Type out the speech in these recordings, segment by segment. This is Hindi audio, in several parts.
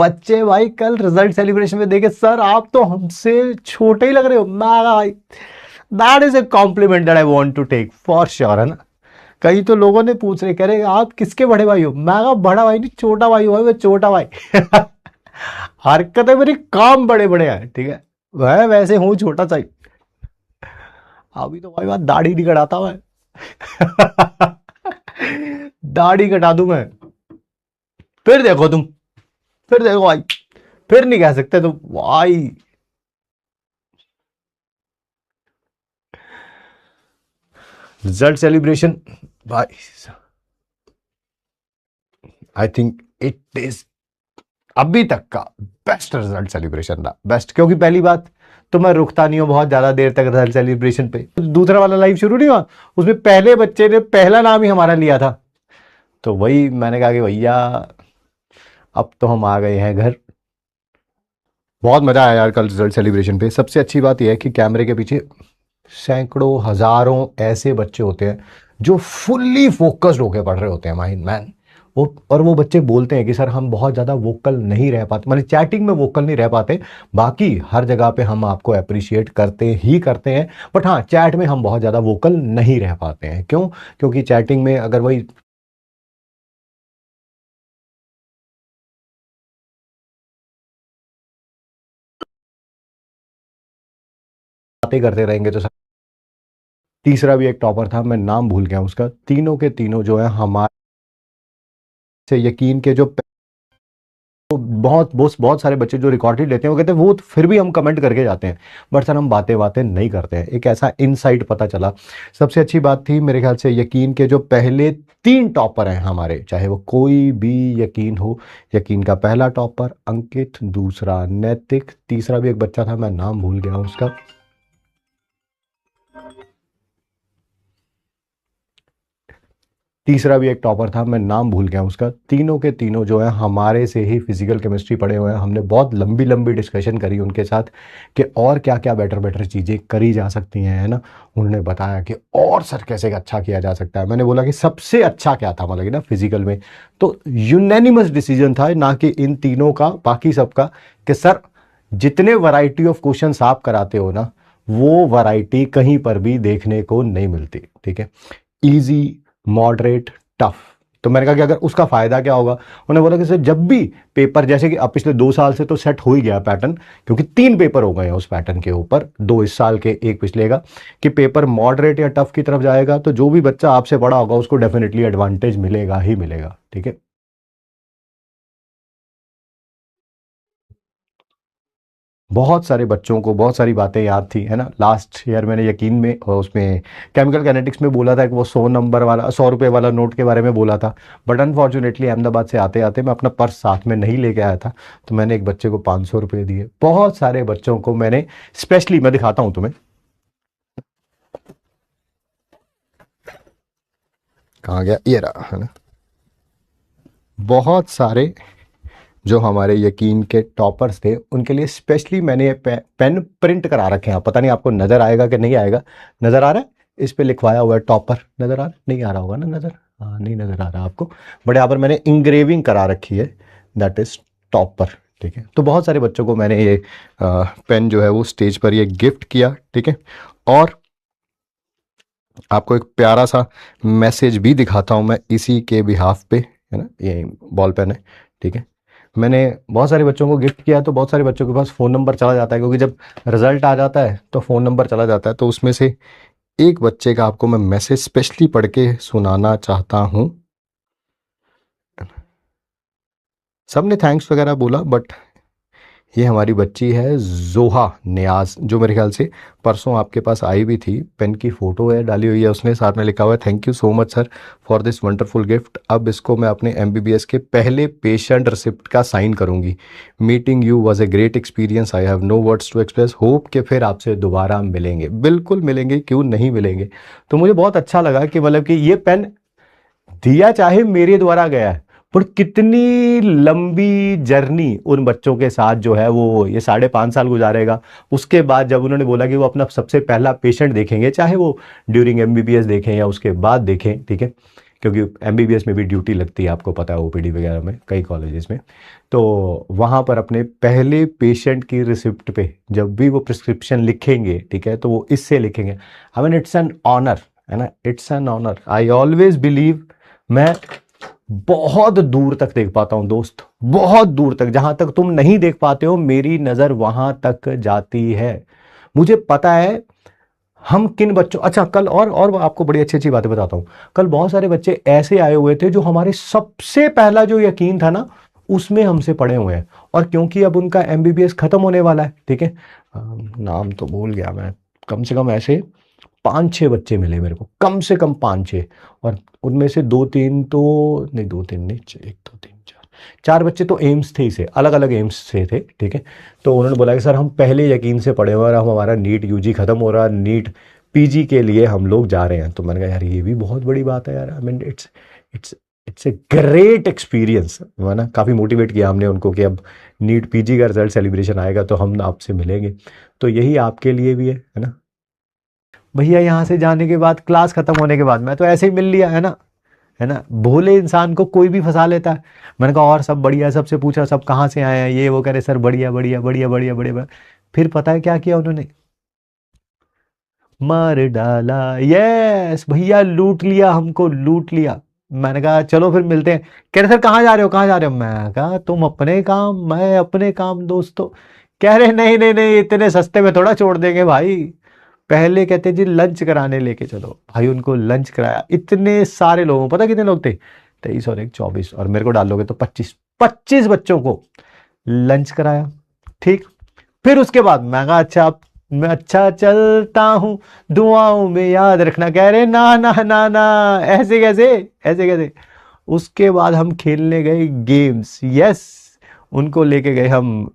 बच्चे भाई कल रिजल्ट सेलिब्रेशन में देखे, सर आप तो हमसे छोटे ही लग रहे हो। मैं कहा, भाई that is a compliment that I want to take for sure, है ना। कई तो लोगों ने पूछ रहे, कह रहे आप किसके बड़े भाई हो। मैं कहा बड़ा भाई नहीं, छोटा भाई हो, मैं छोटा भाई। हरकतें मेरी काम बड़े बड़े हैं, ठीक है। वह वैसे हूं छोटा सा ही। अभी तो भाई बात दाढ़ी नहीं कटाता मैं। दाढ़ी कटा दूं मैं, फिर देखो तुम, फिर देखो भाई, फिर नहीं कह सकते तुम भाई। रिजल्ट सेलिब्रेशन भाई, आई थिंक इट इज अभी तक का बेस्ट रिजल्ट सेलिब्रेशन था, बेस्ट। क्योंकि पहली बात तो मैं रुकता नहीं हूं बहुत ज्यादा देर तक रिजल्ट सेलिब्रेशन पे। दूसरा वाला लाइव शुरू नहीं हुआ, उसमें पहले बच्चे ने पहला नाम ही हमारा लिया था, तो वही मैंने कहा कि भैया अब तो हम आ गए हैं घर। बहुत मजा आया यार कल रिजल्ट सेलिब्रेशन पे। सबसे अच्छी बात यह है कि कैमरे के पीछे सैकड़ों हजारों ऐसे बच्चे होते हैं जो फुल्ली फोकस्ड होकर पढ़ रहे होते हैं माइंड मैन। और वो बच्चे बोलते हैं कि सर हम बहुत ज़्यादा वोकल नहीं रह पाते, मतलब चैटिंग में वोकल नहीं रह पाते, बाकी हर जगह पे हम आपको अप्रिशिएट करते ही करते हैं, बट हाँ चैट में हम बहुत ज़्यादा वोकल नहीं रह पाते हैं। क्यों? क्योंकि चैटिंग में अगर वही बातें करते रहेंगे तो तीसरा भी एक टॉपर था, मैं नाम भूल गया उसका, तीनों के तीनों जो है हमारे से यकीन के जो बहुत सारे बच्चे जो रिकॉर्डेड लेते हैं वो कहते हैं वो फिर भी हम कमेंट करके जाते हैं, बट सर हम बातें बातें नहीं करते हैं। एक ऐसा इनसाइट पता चला। सबसे अच्छी बात थी मेरे ख्याल से यकीन के जो पहले 3 टॉपर हैं हमारे, चाहे वो कोई भी यकीन हो। यकीन का पहला टॉपर अंकित, दूसरा नैतिक, तीसरा भी एक बच्चा था मैं नाम भूल गया उसका। तीसरा भी एक टॉपर था मैं नाम भूल गया उसका। तीनों के तीनों जो है हमारे से ही फिजिकल केमिस्ट्री पढ़े हुए हैं। हमने बहुत लंबी लंबी डिस्कशन करी उनके साथ कि और क्या क्या बेटर बेटर चीज़ें करी जा सकती हैं, है ना। उन्होंने बताया कि और सर कैसे अच्छा किया जा सकता है। मैंने बोला कि सबसे अच्छा क्या था, मतलब कि ना फिजिकल में तो यूनैनिमस डिसीजन था, ना कि इन तीनों का बाकी सबका, कि सर जितने वैरायटी ऑफ क्वेश्चंस आप कराते हो ना वो वैरायटी कहीं पर भी देखने को नहीं मिलती, ठीक है। Easy, moderate, tough. तो मैंने कहा कि अगर उसका फायदा क्या होगा। उन्होंने बोला कि सर जब भी पेपर, जैसे कि अब पिछले 2 साल से तो सेट हो ही गया पैटर्न, क्योंकि 3 पेपर हो गए हैं उस पैटर्न के ऊपर, 2 इस साल के 1 पिछले का, कि पेपर मॉडरेट या टफ की तरफ जाएगा तो जो भी बच्चा आपसे बड़ा होगा उसको डेफिनेटली एडवांटेज मिलेगा ही मिलेगा, ठीक है। बहुत सारे बच्चों को बहुत सारी बातें याद थी, है ना। लास्ट ईयर मैंने यकीन में और उसमें केमिकल कैनेटिक्स में बोला था कि वो 100 नंबर वाला 100 रुपये वाला नोट के बारे में बोला था, बट अनफॉर्चुनेटली अहमदाबाद से आते आते मैं अपना पर्स साथ में नहीं लेके आया था, तो मैंने एक बच्चे को 500 रुपये दिए। बहुत सारे बच्चों को मैंने स्पेशली, मैं दिखाता हूँ तुम्हें, कहाँ गया, ये रहा, है ना। बहुत सारे जो हमारे यकीन के टॉपर्स थे उनके लिए स्पेशली मैंने ये पेन प्रिंट करा रखे हैं। पता नहीं आपको नज़र आएगा कि नहीं आएगा। नज़र आ रहा है? इस पे लिखवाया हुआ है टॉपर, नज़र आ रहा है? नहीं आ रहा होगा ना नज़र, हाँ नहीं नज़र आ रहा आपको, बट यहाँ पर मैंने इंग्रेविंग करा रखी है, दैट इज़ टॉपर, ठीक है। तो बहुत सारे बच्चों को मैंने ये पेन जो है वो स्टेज पर ये गिफ्ट किया, ठीक है। और आपको एक प्यारा सा मैसेज भी दिखाता हूँ मैं इसी के बिहाफ पे, है ना। ये बॉल पेन है, ठीक है। मैंने बहुत सारे बच्चों को गिफ्ट किया, तो बहुत सारे बच्चों के पास फ़ोन नंबर चला जाता है, क्योंकि जब रिजल्ट आ जाता है तो फ़ोन नंबर चला जाता है। तो उसमें से एक बच्चे का आपको मैं मैसेज स्पेशली पढ़ के सुनाना चाहता हूँ। सबने थैंक्स वगैरह बोला, बट ये हमारी बच्ची है जोहा नियाज, जो मेरे ख्याल से परसों आपके पास आई भी थी। पेन की फ़ोटो है डाली हुई है उसने, साथ में लिखा हुआ है thank you so much sir for this wonderful gift. अब इसको मैं अपने एमबीबीएस के पहले पेशेंट रिसिप्ट का साइन करूंगी। Meeting you was a great experience, I have no words to express, hope कि फिर आपसे दोबारा मिलेंगे। बिल्कुल मिलेंगे, क्यों नहीं मिलेंगे। तो मुझे बहुत अच्छा लगा कि मतलब कि ये पेन दिया चाहे मेरे द्वारा गया है, पर कितनी लंबी जर्नी उन बच्चों के साथ जो है वो ये 5.5 साल गुजारेगा। उसके बाद जब उन्होंने बोला कि वो अपना सबसे पहला पेशेंट देखेंगे, चाहे वो ड्यूरिंग एमबीबीएस देखें या उसके बाद देखें, ठीक है, क्योंकि एमबीबीएस में भी ड्यूटी लगती है, आपको पता है, ओपीडी वगैरह में कई कॉलेजेस में। तो वहाँ पर अपने पहले पेशेंट की रिसिप्ट पे जब भी वो प्रिस्क्रिप्शन लिखेंगे, ठीक है, तो वो इससे लिखेंगे, I mean it's an honour, है ना, it's an honour. I always believe, मैं बहुत दूर तक देख पाता हूं दोस्त, बहुत दूर तक, जहां तक तुम नहीं देख पाते हो मेरी नजर वहां तक जाती है। मुझे पता है हम किन बच्चों, अच्छा कल और आपको बड़ी अच्छी अच्छी बातें बताता हूं। कल बहुत सारे बच्चे ऐसे आए हुए थे जो हमारे सबसे पहला जो यकीन था ना उसमें हमसे पढ़े हुए हैं, और क्योंकि अब उनका एमबीबीएस खत्म होने वाला है, ठीक है, नाम तो भूल गया मैं, कम से कम ऐसे 5-6 बच्चे मिले मेरे को, कम से कम 5-6, और उनमें से 2-3 तो नहीं, 2-3 नहीं, 1-2-3-4 बच्चे तो एम्स थे, इसे अलग अलग एम्स से थे, ठीक है। तो उन्होंने बोला कि सर हम पहले यकीन से पढ़े हुए, और हम हमारा नीट यूजी खत्म हो रहा, नीट पीजी के लिए हम लोग जा रहे हैं। तो मैंने कहा यार ये भी बहुत बड़ी बात है यार, आई mean it's it's a great experience, है ना। काफ़ी मोटिवेट किया हमने उनको कि अब नीट पीजी का रिजल्ट सेलिब्रेशन आएगा तो हम आपसे मिलेंगे, तो यही आपके लिए भी है ना भैया। यहाँ से जाने के बाद, क्लास खत्म होने के बाद मैं तो ऐसे ही मिल लिया, है ना, है ना। भोले इंसान को कोई भी फंसा लेता है। मैंने कहा और सब बढ़िया, सबसे पूछा सब कहाँ से आए हैं, ये वो, कह रहे सर बढ़िया बढ़िया बढ़िया बढ़िया बढ़िया। फिर पता है क्या किया उन्होंने, मार डाला। यस भैया, लूट लिया हमको, लूट लिया। मैंने कहा चलो फिर मिलते हैं। कह रहे सर कहाँ जा रहे हो, कहाँ जा रहे हो। मैं कहा तुम अपने काम, मैं अपने काम दोस्तों। कह रहे नहीं नहीं नहीं, इतने सस्ते में थोड़ा छोड़ देंगे भाई। पहले कहते जी लंच कराने लेके चलो, भाई उनको लंच कराया। इतने सारे लोगों, पता कितने लोग थे, 23 और 1 24, और मेरे को डालोगे तो 25 बच्चों को लंच कराया, ठीक। फिर उसके बाद मैं कहा अच्छा मैं अच्छा चलता हूं, दुआओं में याद रखना। कह रहे ना ना ना ना, ऐसे कैसे, ऐसे कैसे। उसके बाद हम खेलने गए गेम्स। यस, उनको लेके गए हम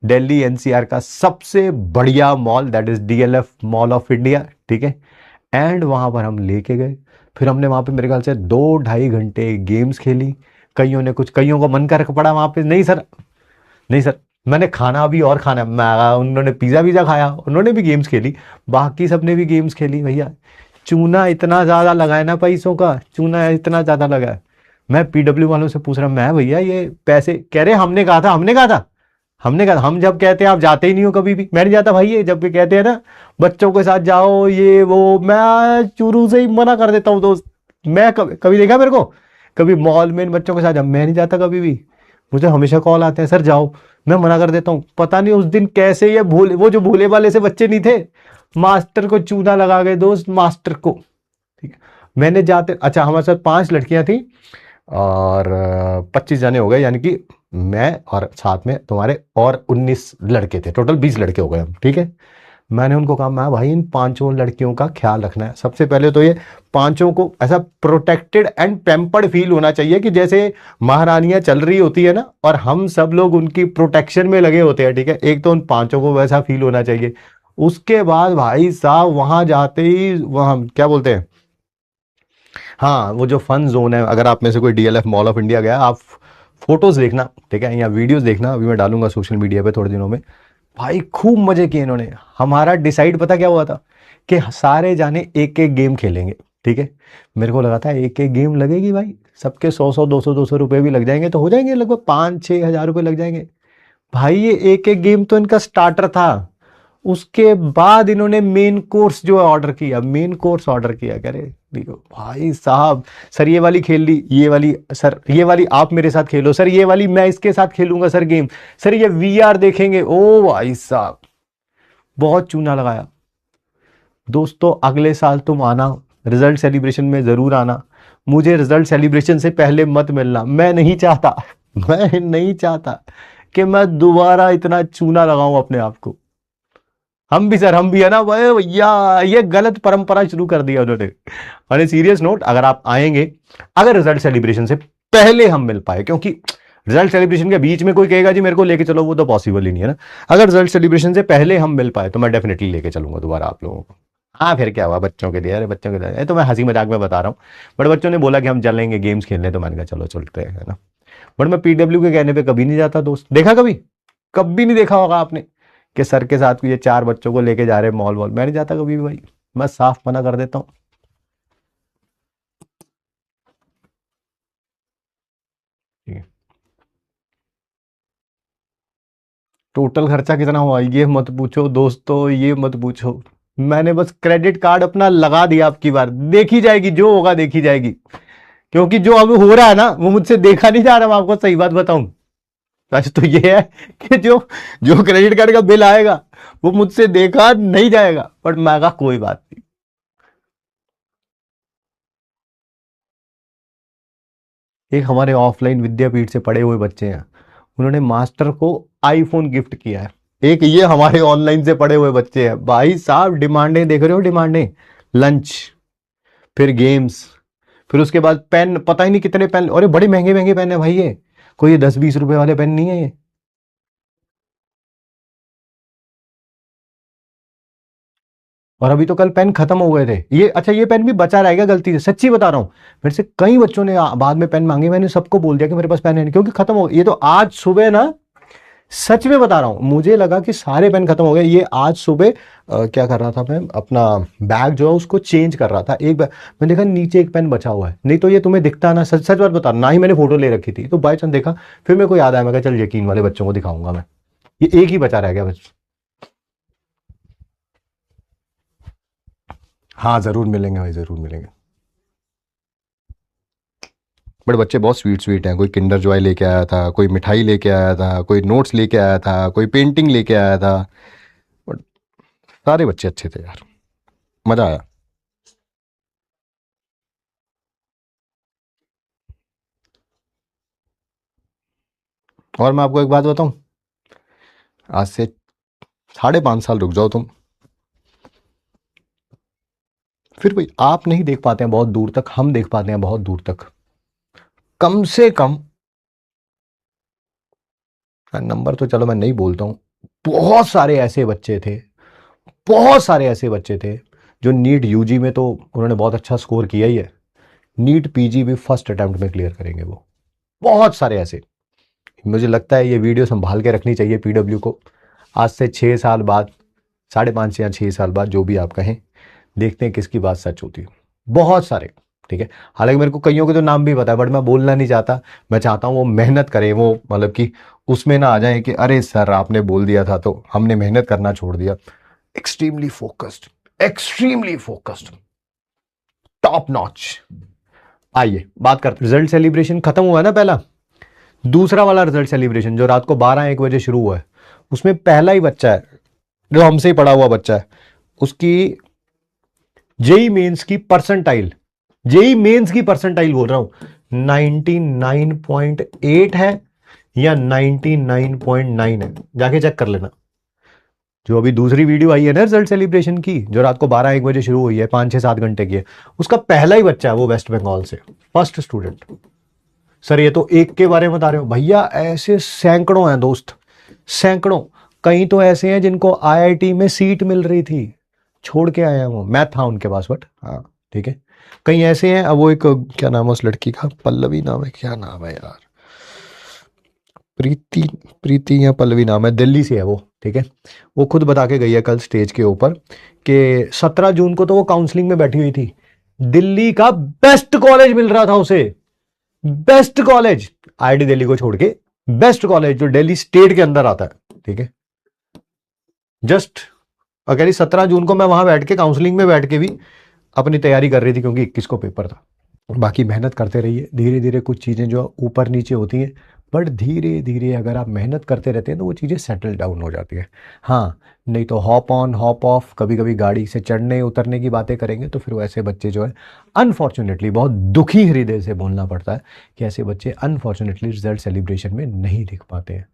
दिल्ली एनसीआर का सबसे बढ़िया mall, that is DLF mall of India, ठीक है। एंड वहां पर हम लेके गए। फिर हमने वहां पे मेरे ख्याल से 2-2.5 घंटे गेम्स खेली। कईयों ने कुछ, कईयों को मन कर पड़ा वहां पे, नहीं सर, नहीं सर मैंने खाना भी और खाना, मैं उन्होंने पिज़्ज़ा वीज़ा खाया, उन्होंने भी गेम्स खेली, बाकी सबने भी गेम्स खेली। भैया चूना इतना ज़्यादा लगा है ना, पैसों का चूना इतना ज़्यादा लगा है। मैं पीडब्ल्यू वालों से पूछ रहा, मैं भैया ये पैसे, कह रहे हमने कहा था, हमने कहा था, हमने कहा, हम जब कहते हैं आप जाते ही नहीं हो कभी भी। मैं नहीं जाता भाई, ये जब भी कहते हैं ना बच्चों के साथ जाओ ये वो, मैं शुरू से ही मना कर देता हूँ दोस्त। मैं कभी देखा मेरे को कभी मॉल में इन बच्चों के साथ, जब मैं नहीं जाता कभी भी, मुझे हमेशा कॉल आते हैं सर जाओ, मैं मना कर देता हूँ। पता नहीं उस दिन कैसे ये भूले, वो जो भूले वाले से बच्चे नहीं थे, मास्टर को चूना लगा गए दोस्त, मास्टर को, ठीक है। मैंने जाते, अच्छा हमारे साथ 5 लड़कियां थी और 25 जने हो गए, यानी कि मैं और साथ में तुम्हारे और 19 लड़के थे, टोटल 20 लड़के हो गए हम, ठीक है। मैंने उनको कहा मैं भाई इन 5 लड़कियों का ख्याल रखना है। सबसे पहले तो ये 5 को ऐसा प्रोटेक्टेड एंड पैम्पर्ड फील होना चाहिए कि जैसे महारानियां चल रही होती है ना, और हम सब लोग उनकी प्रोटेक्शन में लगे होते हैं, ठीक है। एक तो उन 5 को वैसा फील होना चाहिए। उसके बाद भाई साहब वहां जाते ही, वहां क्या बोलते हैं, हाँ वो जो फन जोन है, अगर आप में से कोई डीएलएफ मॉल ऑफ इंडिया गया, आप फोटोज देखना, ठीक है, या वीडियोस देखना, अभी मैं डालूंगा सोशल मीडिया पे थोड़े दिनों में। भाई खूब मजे किए इन्होंने। हमारा डिसाइड पता क्या हुआ था कि सारे जाने एक एक गेम खेलेंगे, ठीक है। मेरे को लगा था एक एक गेम लगेगी भाई, सबके 100-100 200-200 रुपए भी लग जाएंगे, तो हो जाएंगे लगभग 5-6 हजार रुपए लग जाएंगे। भाई ये एक एक गेम तो इनका स्टार्टर था। उसके बाद इन्होंने मेन कोर्स जो है ऑर्डर किया, मेन कोर्स ऑर्डर किया। कह रहे देखो भाई साहब, सर ये वाली खेल ली, ये वाली सर, ये वाली आप मेरे साथ खेलो सर, ये वाली मैं इसके साथ खेलूंगा सर गेम, सर ये वीआर देखेंगे। ओ भाई साहब बहुत चूना लगाया। दोस्तों अगले साल तुम आना, रिजल्ट सेलिब्रेशन में जरूर आना। मुझे रिजल्ट सेलिब्रेशन से पहले मत मिलना, मैं नहीं चाहता, मैं नहीं चाहता कि मैं दोबारा इतना चूना लगाऊं अपने आप को। हम भी सर, हम भी, है ना भाई भैया, ये गलत परंपरा शुरू कर दिया उन्होंने। और सीरियस नोट, अगर आप आएंगे, अगर रिजल्ट सेलिब्रेशन से पहले हम मिल पाए, क्योंकि रिजल्ट सेलिब्रेशन के बीच में कोई कहेगा जी मेरे को लेके चलो, वो तो पॉसिबल ही नहीं है ना। अगर रिजल्ट सेलिब्रेशन से पहले हम मिल पाए तो मैं डेफिनेटली लेके चलूंगा दोबारा आप लोगों को। हाँ फिर क्या हुआ, बच्चों के लिए, अरे बच्चों के लिए, ये तो मैं हंसी मजाक में बता रहा हूँ, बट बच्चों ने बोला कि हम चलेंगे गेम्स खेलने, तो मैंने कहा चलो चलते हैं, है ना। बट मैं पीडब्ल्यू के कहने पे कभी नहीं जाता दोस्त, देखा कभी, कभी नहीं देखा होगा आपने कि सर के साथ ये 4 बच्चों को लेके जा रहे हैं मॉल वॉल, मैं नहीं जाता कभी भी भाई, मैं साफ मना कर देता हूँ। टोटल खर्चा कितना हुआ ये मत पूछो दोस्तों, ये मत पूछो। मैंने बस क्रेडिट कार्ड अपना लगा दिया, आपकी बार देखी जाएगी, जो होगा देखी जाएगी। क्योंकि जो अब हो रहा है ना वो मुझसे देखा नहीं जा रहा, मैं आपको सही बात बताऊं। सच तो ये है कि जो जो क्रेडिट कार्ड का बिल आएगा वो मुझसे देखा नहीं जाएगा, बट मैं कहा कोई बात नहीं। एक हमारे ऑफलाइन विद्यापीठ से पढ़े हुए बच्चे हैं, उन्होंने मास्टर को आईफोन गिफ्ट किया है। एक ये हमारे ऑनलाइन से पढ़े हुए बच्चे हैं, भाई साहब डिमांडें देख रहे हो, डिमांडें, लंच, फिर गेम्स, फिर उसके बाद पेन, पता ही नहीं कितने पेन, और बड़े महंगे महंगे पेन है भाई ये, कोई 10-20 रुपए वाले पेन नहीं है ये। और अभी तो कल पेन खत्म हो गए थे ये, अच्छा ये पेन भी बचा रहेगा गलती से, सच्ची बता रहा हूं। मेरे से कई बच्चों ने बाद में पेन मांगे, मैंने सबको बोल दिया कि मेरे पास पेन है नहीं, क्योंकि खत्म हो, ये तो आज सुबह ना, सच में बता रहा हूं, मुझे लगा कि सारे पेन खत्म हो गए। ये आज सुबह क्या कर रहा था, मैं अपना बैग जो है उसको चेंज कर रहा था, एक बैग मैंने देखा नीचे एक पेन बचा हुआ है, नहीं तो ये तुम्हें दिखता ना, सच सच बात बता, ना ही मैंने फोटो ले रखी थी, तो बाई चांस देखा, फिर मेरे को याद आया, मैं कहा चल यकीन वाले बच्चों को दिखाऊंगा मैं, ये एक ही बचा रह गया बस। हाँ जरूर मिलेंगे भाई, जरूर मिलेंगे। बट बच्चे बहुत स्वीट स्वीट हैं, कोई किंडर जॉय लेके आया था, कोई मिठाई लेके आया था, कोई नोट्स लेके आया था, कोई पेंटिंग लेके आया था। बट सारे बच्चे अच्छे थे यार, मजा आया। और मैं आपको एक बात बताऊं, आज से 5.5 साल रुक जाओ तुम, फिर भाई आप नहीं देख पाते हैं बहुत दूर तक, हम देख पाते हैं बहुत दूर तक। कम से कम नंबर तो चलो मैं नहीं बोलता हूं, बहुत सारे ऐसे बच्चे थे, बहुत सारे ऐसे बच्चे थे जो नीट यूजी में तो उन्होंने बहुत अच्छा स्कोर किया ही है, नीट पीजी भी फर्स्ट अटेम्प्ट में क्लियर करेंगे वो, बहुत सारे ऐसे। मुझे लगता है ये वीडियो संभाल के रखनी चाहिए पीडब्ल्यू को, आज से 6 साल बाद, 5.5 या 6 साल बाद, जो भी आप कहें, देखते हैं किसकी बात सच होती है। बहुत सारे, ठीक है। हालांकि मेरे को कईयों के तो नाम भी पता है, बट मैं बोलना नहीं चाहता। मैं चाहता हूँ वो मेहनत करें, वो मतलब कि उसमें ना आ जाए कि अरे सर आपने बोल दिया था तो हमने मेहनत करना छोड़ दिया। Extremely focused, extremely focused, top notch. आइए बात करते, रिजल्ट सेलिब्रेशन खत्म हुआ है ना पहला, दूसरा वाला रिजल्ट सेलिब्रेशन जो रात को 12-1 बजे शुरू हुआ है, उसमें पहला ही बच्चा है जो हमसे ही पढ़ा हुआ बच्चा है, उसकी जेई मेंस की परसेंटाइल, जेई मेंस की परसेंटाइल बोल रहा हूं, 99.8 है या 99.9 है, जाके चेक कर लेना। जो अभी दूसरी वीडियो आई है ना रिजल्ट सेलिब्रेशन की, जो रात को 12-1 बजे शुरू हुई है, 5-6-7 घंटे की है, उसका पहला ही बच्चा है वो, वेस्ट बंगाल से, फर्स्ट स्टूडेंट। सर ये तो एक के बारे में बता रहे हो, भैया ऐसे सैकड़ों हैं दोस्त, सैकड़ों। कई तो ऐसे हैं जिनको आईआईटी में सीट मिल रही थी, छोड़ के आए हैं वो, मैं था उनके पास, बट हाँ ठीक है। कई ऐसे हैं, अब वो एक, क्या नाम है उस लड़की का, पल्लवी नाम है, क्या नाम है यार, प्रीति, प्रीति या पल्लवी नाम है, दिल्ली से है वो, ठीक है। वो खुद बता के गई है कल स्टेज के ऊपर कि 17 जून को तो वो काउंसलिंग में बैठी हुई थी, दिल्ली का बेस्ट कॉलेज मिल रहा था उसे, बेस्ट कॉलेज, आईआईटी दिल्ली को छोड़ के, बेस्ट कॉलेज जो दिल्ली स्टेट के अंदर आता है, ठीक है। जस्ट अकेली 17 जून को मैं वहां बैठ के काउंसलिंग में बैठ के भी अपनी तैयारी कर रही थी, क्योंकि 21 को पेपर था। बाकी मेहनत करते रहिए, धीरे धीरे कुछ चीज़ें जो ऊपर नीचे होती हैं, बट धीरे धीरे अगर आप मेहनत करते रहते हैं तो वो चीज़ें सेटल डाउन हो जाती है। हाँ, नहीं तो हॉप ऑन हॉप ऑफ, कभी कभी गाड़ी से चढ़ने उतरने की बातें करेंगे तो फिर वो ऐसे बच्चे जो है, अनफॉर्चुनेटली, बहुत दुखी हृदय से बोलना पड़ता है कि ऐसे बच्चे अनफॉर्चुनेटली रिजल्ट सेलिब्रेशन में नहीं दिख पाते हैं।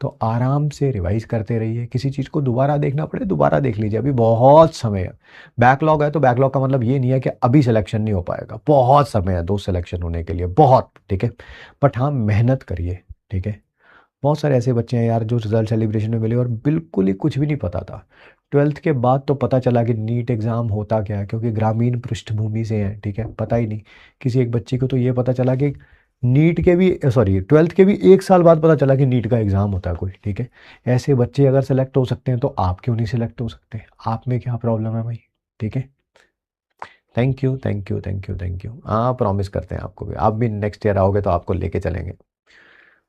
तो आराम से रिवाइज करते रहिए, किसी चीज़ को दोबारा देखना पड़े दोबारा देख लीजिए, अभी बहुत समय है। बैकलॉग है तो बैकलॉग का मतलब ये नहीं है कि अभी सिलेक्शन नहीं हो पाएगा, बहुत समय है दो सिलेक्शन होने के लिए, बहुत, ठीक है। बट हाँ मेहनत करिए, ठीक है। बहुत सारे ऐसे बच्चे हैं यार जो रिजल्ट सेलिब्रेशन में मिले और बिल्कुल ही कुछ भी नहीं पता था, 12th के बाद तो पता चला कि नीट एग्ज़ाम होता क्या है, क्योंकि ग्रामीण पृष्ठभूमि से हैं, ठीक है, पता ही नहीं। किसी एक बच्चे को तो ये पता चला कि नीट के भी, सॉरी 12th के भी 1 साल बाद पता चला कि नीट का एग्ज़ाम होता है कोई, ठीक है। ऐसे बच्चे अगर सेलेक्ट हो सकते हैं तो आप क्यों नहीं सेलेक्ट हो सकते, आप में क्या प्रॉब्लम है भाई, ठीक है। Thank you, thank you, thank you, thank you. हाँ प्रॉमिस करते हैं आपको भी, आप भी नेक्स्ट ईयर आओगे तो आपको लेके चलेंगे,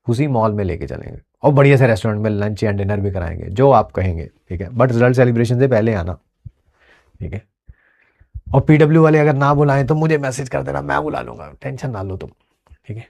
उसी मॉल में लेके चलेंगे। और बढ़िया से रेस्टोरेंट में लंच या डिनर भी कराएंगे, जो आप कहेंगे, ठीक है, बट रिजल्ट सेलिब्रेशन से पहले आना, ठीक है। और पीडब्ल्यू वाले अगर ना बुलाएं तो मुझे मैसेज कर देना, मैं बुला लूंगा, टेंशन ना लो तुम, ठीक है।